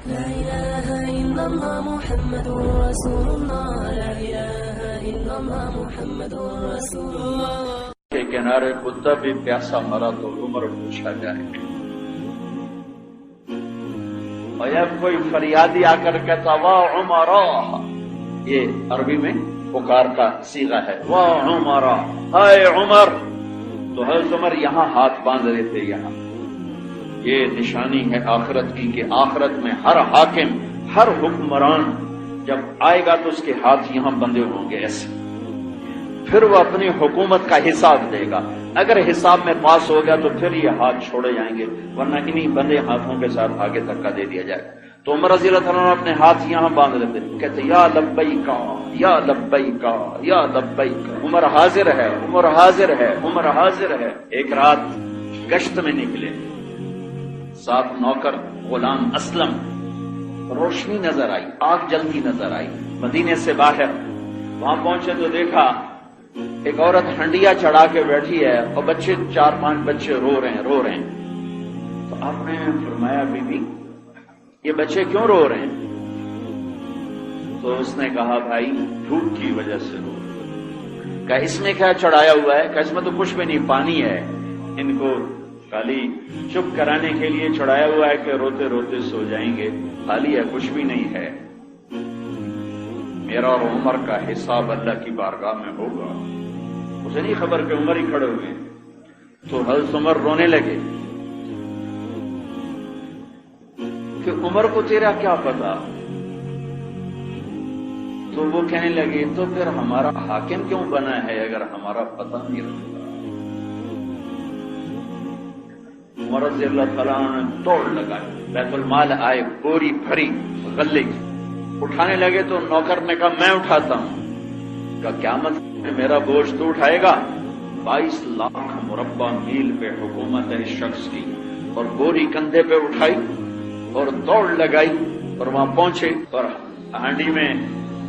لا إله إلا الله محمد رسول الله لا إله إلا الله محمد رسول الله کے کنارے کتا بھی پیاسا مرا تو عمر پوچھا جائے اور جب کوئی فریادی آ کر کہتا واہ عمرا، یہ عربی میں پکار کا صیغہ ہے، واہ عمرا، اے عمر، تو حضرت عمر یہاں ہاتھ باندھ رہے تھے. یہاں یہ نشانی ہے آخرت کی کہ آخرت میں ہر حاکم، ہر حکمران جب آئے گا تو اس کے ہاتھ یہاں بندھے ہوں گے ایسے، پھر وہ اپنی حکومت کا حساب دے گا. اگر حساب میں پاس ہو گیا تو پھر یہ ہاتھ چھوڑے جائیں گے، ورنہ انہی بندے ہاتھوں کے ساتھ آگے دھکا دے دیا جائے گا. تو عمر رضی اللہ عنہ اپنے ہاتھ یہاں باندھ لیتے، کہتے یا لبیک یا لبیک یا لبیک، عمر حاضر ہے، عمر حاضر ہے، عمر حاضر ہے. ایک رات گشت میں نکلے، ساتھ نوکر غلام اسلم. روشنی نظر آئی، آگ جلتی نظر آئی مدینے سے باہر. وہاں پہنچے تو دیکھا ایک عورت ہنڈیا چڑھا کے بیٹھی ہے اور بچے، 4-5 بچے رو رہے ہیں. تو آپ نے فرمایا بی بی یہ بچے کیوں رو رہے ہیں؟ تو اس نے کہا بھائی بھوک کی وجہ سے رو رہے ہیں. کہا اس میں کیا چڑھایا ہوا ہے؟ کہا اس میں تو کچھ بھی نہیں، پانی ہے. ان کو خالی چپ کرانے کے لیے چڑھایا ہوا ہے کہ روتے روتے سو جائیں گے، خالی ہے، کچھ بھی نہیں ہے. میرا اور عمر کا حساب اللہ کی بارگاہ میں ہوگا. اسے نہیں خبر کہ عمر ہی کھڑے ہوئے. تو حضرت عمر رونے لگے کہ عمر کو تیرا کیا پتا؟ تو وہ کہنے لگے تو پھر ہمارا حاکم کیوں بنا ہے اگر ہمارا پتہ نہیں رکھتا؟ عمر رضی اللہ تعالیٰ نے دوڑ لگائی، بیت المال آئے، بوری بھری غلے کی اٹھانے لگے. تو نوکر نے کہا میں اٹھاتا ہوں. کہا کیا مطلب میرا بوجھ تو اٹھائے گا؟ 22 لاکھ مربع میل پہ حکومت ہے اس شخص کی، اور بوری کندھے پہ اٹھائی اور دوڑ لگائی اور وہاں پہنچے اور ہانڈی میں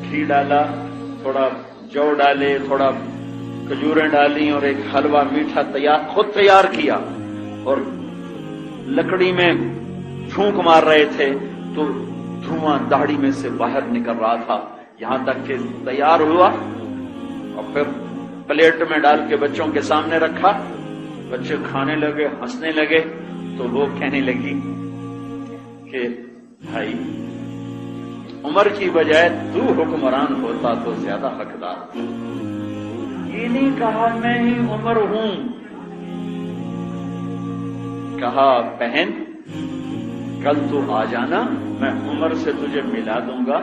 گھی ڈالا، تھوڑا جو ڈالے، تھوڑا کھجوریں ڈالی اور ایک حلوہ میٹھا خود تیار کیا. اور لکڑی میں پھونک مار رہے تھے تو دھواں داڑھی میں سے باہر نکل رہا تھا، یہاں تک کہ تیار ہوا اور پھر پلیٹ میں ڈال کے بچوں کے سامنے رکھا. بچے کھانے لگے، ہنسنے لگے. تو وہ کہنے لگی کہ بھائی عمر کی بجائے تو حکمران ہوتا تو زیادہ حقدار تھا. یہ نہیں کہا میں ہی عمر ہوں، کہا بہن کل تو آ جانا، میں عمر سے تجھے ملا دوں گا.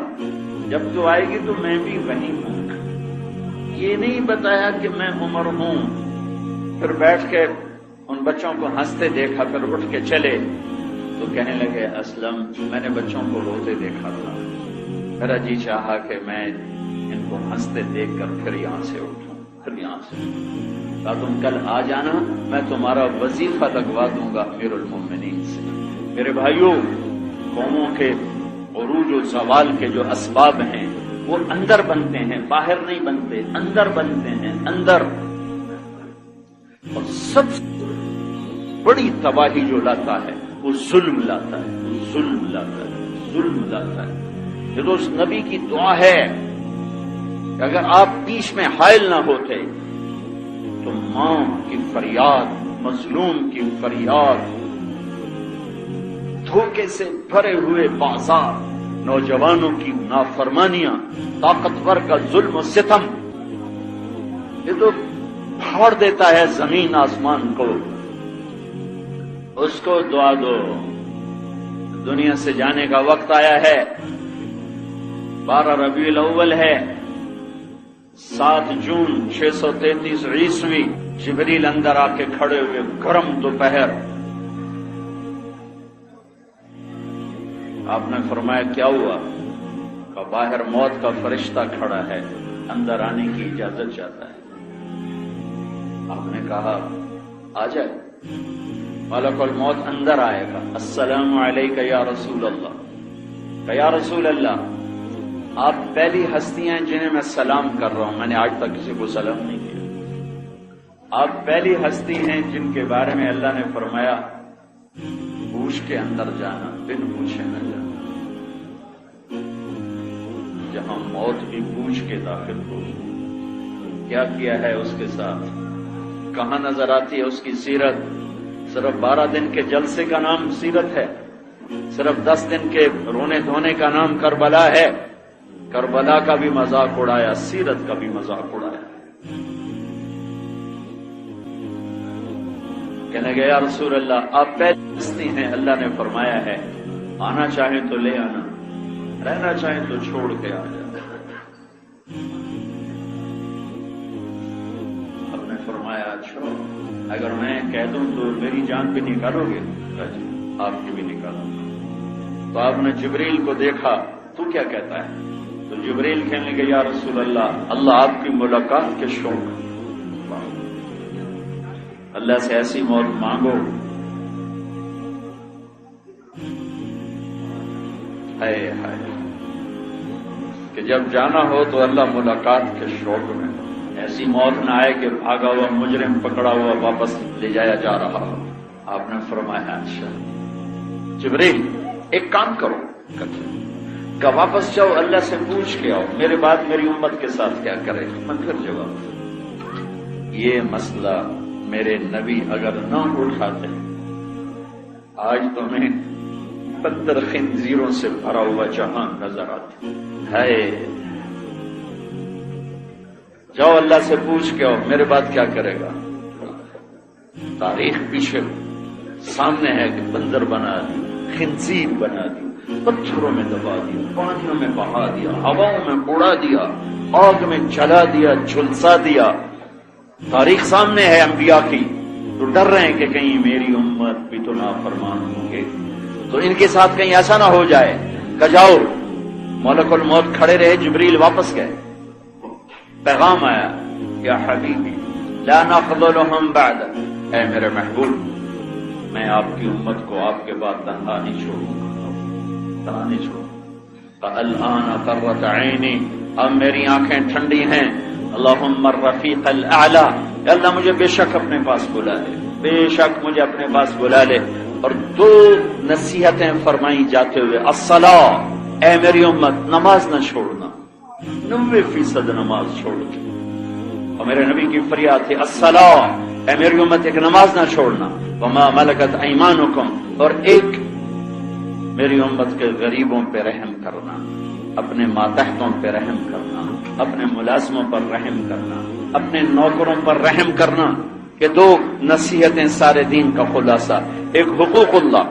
جب تو آئے گی تو میں بھی وہیں ہوں. یہ نہیں بتایا کہ میں عمر ہوں. پھر بیٹھ کے ان بچوں کو ہنستے دیکھا، پھر اٹھ کے چلے. تو کہنے لگے اسلم میں نے بچوں کو روتے دیکھا تھا، میرا جی چاہا کہ میں ان کو ہنستے دیکھ کر پھر یہاں سے اٹھوں، پھر یہاں سے. کہا تم کل آ جانا، میں تمہارا وظیفہ لگوا دوں گا امیر المومنین سے. میرے بھائیوں، قوموں کے عروج و زوال کے جو اسباب ہیں وہ اندر بنتے ہیں، باہر نہیں بنتے، اندر بنتے ہیں، اندر. اور سب سے بڑی تباہی جو لاتا ہے وہ ظلم لاتا ہے، ظلم لاتا ہے، ظلم لاتا ہے. یہ تو اس نبی کی دعا ہے کہ اگر آپ بیچ میں حائل نہ ہوتے تو ماں کی فریاد، مظلوم کی فریاد، دھوکے سے بھرے ہوئے بازار، نوجوانوں کی نافرمانیاں، طاقتور کا ظلم و ستم، یہ تو پھاڑ دیتا ہے زمین آسمان کو. اس کو دعا دو. دنیا سے جانے کا وقت آیا ہے. 12 ربیع الاول ہے، 7 جون 633 عیسوی. جبریل اندر آ کے کھڑے ہوئے، گرم دوپہر. آپ نے فرمایا کیا ہوا؟ کہ باہر موت کا فرشتہ کھڑا ہے، اندر آنے کی اجازت چاہتا ہے. آپ نے کہا آ جائے. ملک الموت اندر آئے گا. السلام علیکہ یا رسول اللہ. کہ یا رسول اللہ آپ پہلی ہستی ہیں جنہیں میں سلام کر رہا ہوں، میں نے آج تک کسی کو سلام نہیں کیا. آپ پہلی ہستی ہیں جن کے بارے میں اللہ نے فرمایا پوچھ کے اندر جانا، بن پوچھے نہ جانا. وہاں موت بھی پوچھ کے داخل ہو، کیا کیا ہے اس کے ساتھ، کہاں نظر آتی ہے اس کی سیرت؟ صرف 12 دن کے جلسے کا نام سیرت ہے، صرف 10 دن کے رونے دھونے کا نام کربلا ہے۔ کربلا کا بھی مذاق اڑایا، سیرت کا بھی مذاق اڑایا۔ کہنے گیا یا رسول اللہ آپ پہلے ہستی ہیں، اللہ نے فرمایا ہے آنا چاہیں تو لے آنا، رہنا چاہیں تو چھوڑ کے آ جانا۔ اب نے فرمایا اچھا اگر میں کہہ دوں تو میری جان بھی نکالو گے؟ آپ کی بھی نکالوں گا۔ تو آپ نے جبریل کو دیکھا، تو کیا کہتا ہے؟ تو جبریل کہنے لگے یا رسول اللہ آپ کی ملاقات کے شوق، اللہ سے ایسی موت مانگو ہائے ہائے کہ جب جانا ہو تو اللہ ملاقات کے شوق میں ایسی موت نہ آئے کہ بھاگا ہوا مجرم پکڑا ہوا واپس لے جایا جا رہا ہو۔ آپ نے فرمایا اچھا جبریل ایک کام کرو کہ واپس جاؤ اللہ سے پوچھ کے آؤ میرے بعد میری امت کے ساتھ کیا کرے۔ میں پھر جواب، یہ مسئلہ میرے نبی اگر نہ اٹھاتے آج تمہیں 15 خنزیروں سے بھرا ہوا جہان نظر آتا ہے۔ جاؤ اللہ سے پوچھ کے آؤ میرے بعد کیا کرے گا۔ تاریخ پیچھے سامنے ہے کہ بندر بنا دی، خنزیر بنا دی، پتھروں میں دبا دیا، پانیوں میں بہا دیا، ہواؤں میں اڑا دیا، آگ میں جلا دیا، جھلسا دیا۔ تاریخ سامنے ہے انبیاء کی، تو ڈر رہے ہیں کہ کہیں میری امت بھی تو نافرمان ہوں گے، تو ان کے ساتھ کہیں ایسا نہ ہو جائے کہ جاؤ ملک الموت کھڑے رہے، جبریل واپس گئے، پیغام آیا یا حبیبی لا نخذلهم بعد، اے میرے محبوب میں آپ کی امت کو آپ کے بعد تنہا نہیں چھوڑوں گا، تنہا نہیں چھوڑوں گا۔ الآن قرۃ عینی، اب میری آنکھیں ٹھنڈی ہیں۔ اللہم الرفیق الاعلی، اللہ مجھے بے شک اپنے پاس بلا لے، بے شک مجھے اپنے پاس بلا لے۔ اور 2 نصیحتیں فرمائی جاتے ہوئے، الصلاۃ، اے میری امت نماز نہ چھوڑنا، 90% نماز چھوڑ کے۔ اور میرے نبی کی فریاد تھی الصلاۃ، اے میری امت ایک نماز نہ چھوڑنا، وما ملکت ایمانکم، اور ایک میری امت کے غریبوں پہ رحم کرنا، اپنے ماتحتوں پہ رحم کرنا، اپنے ملازموں پر رحم کرنا، اپنے نوکروں پر رحم کرنا۔ کہ 2 نصیحتیں سارے دین کا خلاصہ، ایک حقوق اللہ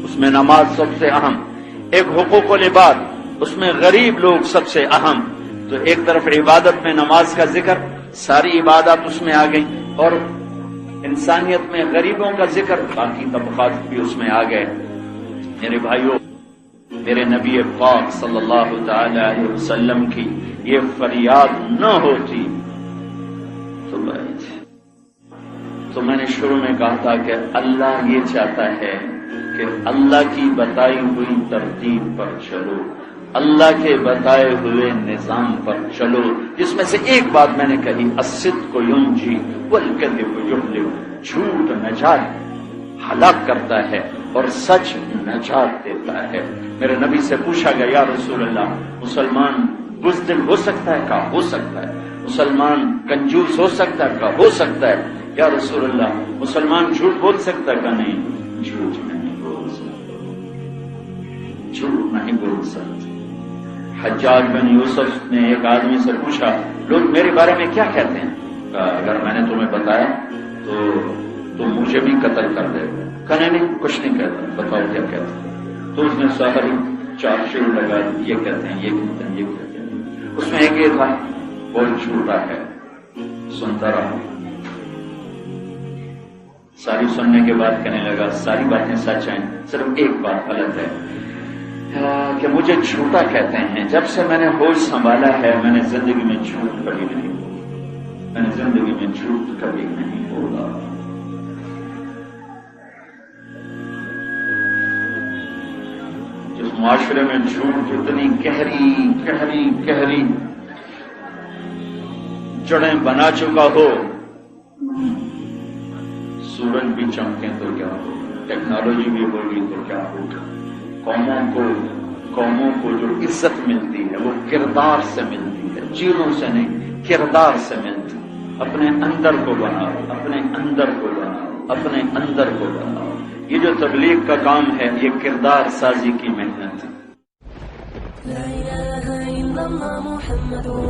اس میں نماز سب سے اہم، ایک حقوق العباد اس میں غریب لوگ سب سے اہم۔ تو ایک طرف عبادت میں نماز کا ذکر، ساری عبادات اس میں آ گئی، اور انسانیت میں غریبوں کا ذکر، باقی طبقات بھی اس میں آ گئے۔ میرے بھائیوں، میرے نبی پاک صلی اللہ تعالی علیہ وسلم کی یہ فریاد نہ ہوتی تو میں نے شروع میں کہا تھا کہ اللہ یہ چاہتا ہے کہ اللہ کی بتائی ہوئی ترتیب پر چلو، اللہ کے بتائے ہوئے نظام پر چلو، جس میں سے ایک بات میں نے کہی، الصدق ینجی والکذب یہلک، جھوٹ نجات ہلاک کرتا ہے اور سچ نجات دیتا ہے۔ میرے نبی سے پوچھا گیا یا رسول اللہ مسلمان بزدل ہو سکتا ہے؟ کہا ہو سکتا ہے۔ مسلمان کنجوس ہو سکتا ہے؟ کہا ہو سکتا ہے۔ یا رسول اللہ مسلمان جھوٹ بول سکتا ہے؟ کہا نہیں، جھوٹ نہیں بول سکتا، جھوٹ نہیں بول سکتا۔ حجاج بن یوسف نے ایک آدمی سے پوچھا لوگ میرے بارے میں کیا کہتے ہیں؟ کہا اگر میں نے تمہیں بتایا تو تم مجھے بھی قتل کر دے گا۔ کہا نہیں کچھ نہیں کہتا، بتاؤ کیا کہتے ہیں؟ تو اس نے ساری 4 شروع لگا، یہ کہتے ہیں، یہ کہتے ہیں، یہ کہتے ہیں۔ اس میں ایک یہ تھا بہت جھوٹا ہے، سنتا رہا۔ ساری سننے کے بعد کہنے لگا ساری باتیں سچ ہیں، صرف ایک بات غلط ہے کہ مجھے جھوٹا کہتے ہیں۔ جب سے میں نے ہوش سنبھالا ہے میں نے زندگی میں جھوٹ کبھی نہیں بولا، میں نے زندگی میں جھوٹ کبھی نہیں بولا۔ جس معاشرے میں جھوٹ اتنی گہری جڑیں بنا چکا ہو، سورج بھی چمکیں تو کیا ہوگا، ٹیکنالوجی بھی ہوگی تو کیا ہوگا، قوموں کو قوموں کو جو عزت ملتی ہے وہ کردار سے ملتی ہے، چیزوں سے نہیں، کردار سے ملتی ہے۔ اپنے اندر کو بناؤ، اپنے اندر کو بناؤ، اپنے اندر کو بناؤ۔ یہ جو تبلیغ کا کام ہے یہ کردار سازی کی محنت ہے۔ لا إله إلا الله محمد